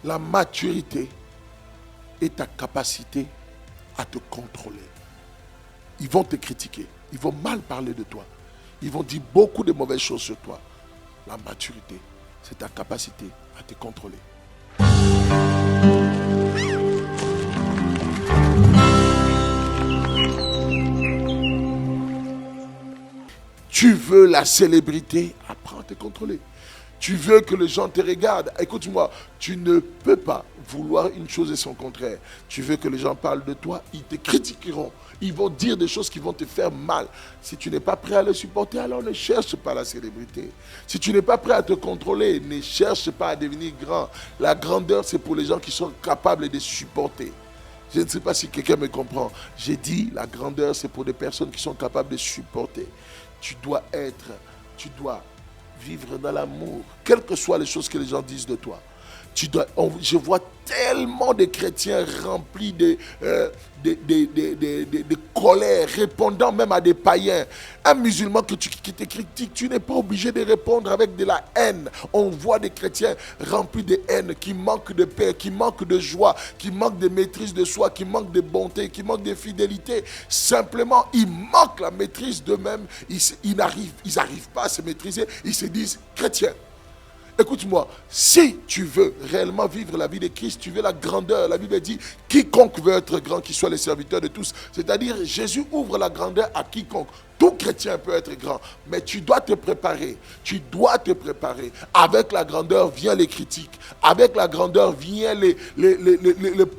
La maturité est ta capacité à te contrôler. Ils vont te critiquer, ils vont mal parler de toi, ils vont dire beaucoup de mauvaises choses sur toi. La maturité, c'est ta capacité à te contrôler. Tu veux la célébrité, apprends à te contrôler. Tu veux que les gens te regardent. Écoute-moi, tu ne peux pas vouloir une chose et son contraire. Tu veux que les gens parlent de toi, ils te critiqueront. Ils vont dire des choses qui vont te faire mal. Si tu n'es pas prêt à les supporter, alors ne cherche pas la célébrité. Si tu n'es pas prêt à te contrôler, ne cherche pas à devenir grand. La grandeur, c'est pour les gens qui sont capables de supporter. Je ne sais pas si quelqu'un me comprend. J'ai dit, la grandeur, c'est pour des personnes qui sont capables de supporter. Tu dois vivre dans l'amour, quelles que soient les choses que les gens disent de toi. Je vois tellement de chrétiens remplis de colère, répondant même à des païens. Un musulman qui te critique, tu n'es pas obligé de répondre avec de la haine. On voit des chrétiens remplis de haine, qui manquent de paix, qui manquent de joie, qui manquent de maîtrise de soi, qui manquent de bonté, qui manquent de fidélité. Simplement, ils manquent la maîtrise d'eux-mêmes. Ils n'arrivent pas à se maîtriser. Ils se disent chrétiens. Écoute-moi, si tu veux réellement vivre la vie de Christ, tu veux la grandeur, la Bible dit, quiconque veut être grand, qu'il soit le serviteur de tous. C'est-à-dire, Jésus ouvre la grandeur à quiconque. Tout chrétien peut être grand, mais tu dois te préparer. Tu dois te préparer. Avec la grandeur vient les critiques. Avec la grandeur vient les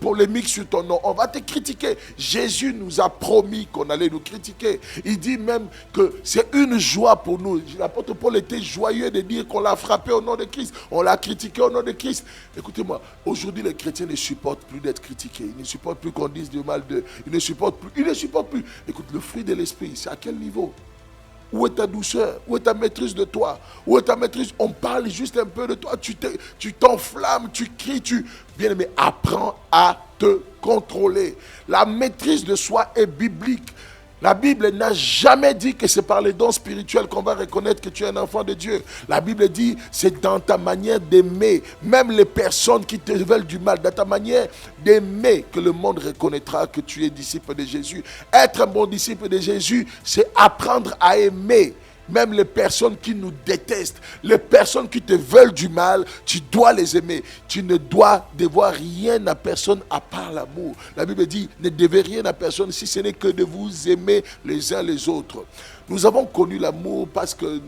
polémiques sur ton nom. On va te critiquer. Jésus nous a promis qu'on allait nous critiquer. Il dit même que c'est une joie pour nous. L'apôtre Paul était joyeux de dire qu'on l'a frappé au nom de Christ. On l'a critiqué au nom de Christ. Écoutez-moi, aujourd'hui les chrétiens ne supportent plus d'être critiqués. Ils ne supportent plus qu'on dise du mal d'eux. Ils ne supportent plus. Écoute, le fruit de l'esprit, c'est à quel niveau? Où est ta douceur? Où est ta maîtrise de toi? Où est ta maîtrise? On parle juste un peu de toi. Tu t'enflammes, tu cries, Bien aimé, apprends à te contrôler. La maîtrise de soi est biblique. La Bible n'a jamais dit que c'est par les dons spirituels qu'on va reconnaître que tu es un enfant de Dieu. La Bible dit, c'est dans ta manière d'aimer, même les personnes qui te veulent du mal, dans ta manière d'aimer que le monde reconnaîtra que tu es disciple de Jésus. Être un bon disciple de Jésus, c'est apprendre à aimer. Même les personnes qui nous détestent, les personnes qui te veulent du mal, tu dois les aimer. Tu ne dois devoir rien à personne à part l'amour. La Bible dit, ne devez rien à personne si ce n'est que de vous aimer les uns les autres. Nous avons connu l'amour parce que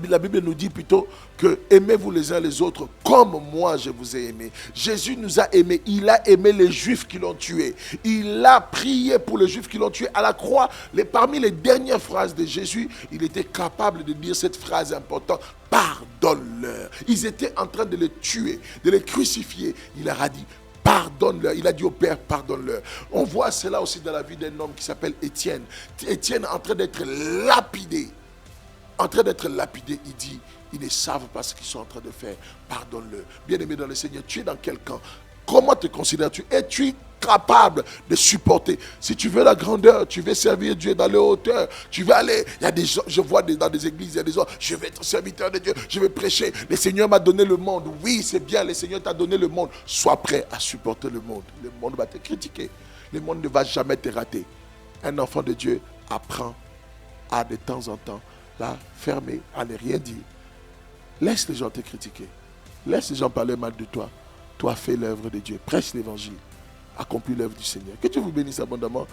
la Bible nous dit plutôt que aimez-vous les uns les autres comme moi je vous ai aimé. Jésus nous a aimés. Il a aimé les Juifs qui l'ont tué. Il a prié pour les Juifs qui l'ont tué. À la croix, parmi les dernières phrases de Jésus, il était capable de dire cette phrase importante. Pardonne-leur. Ils étaient en train de les tuer, de les crucifier. Il leur a dit, pardonne-leur. Il a dit au Père, pardonne-leur. On voit cela aussi dans la vie d'un homme qui s'appelle Étienne. Étienne en train d'être lapidé. Il dit, ils ne savent pas ce qu'ils sont en train de faire. Pardonne-le. Bien-aimé dans le Seigneur, tu es dans quel camp? Comment te considères-tu? Es-tu capable de supporter? Si tu veux la grandeur, tu veux servir Dieu dans les hauteurs, tu veux aller, il y a des gens, je vois dans des églises, il y a des gens, je vais être serviteur de Dieu, je vais prêcher, le Seigneur m'a donné le monde. Oui, c'est bien, le Seigneur t'a donné le monde. Sois prêt à supporter le monde. Le monde va te critiquer. Le monde ne va jamais te rater. Un enfant de Dieu apprend à de temps en temps la fermer, à ne rien dire. Laisse les gens te critiquer. Laisse les gens parler mal de toi. Toi, fais l'œuvre de Dieu. Prêche l'évangile. Accomplis l'œuvre du Seigneur. Que Dieu vous bénisse abondamment.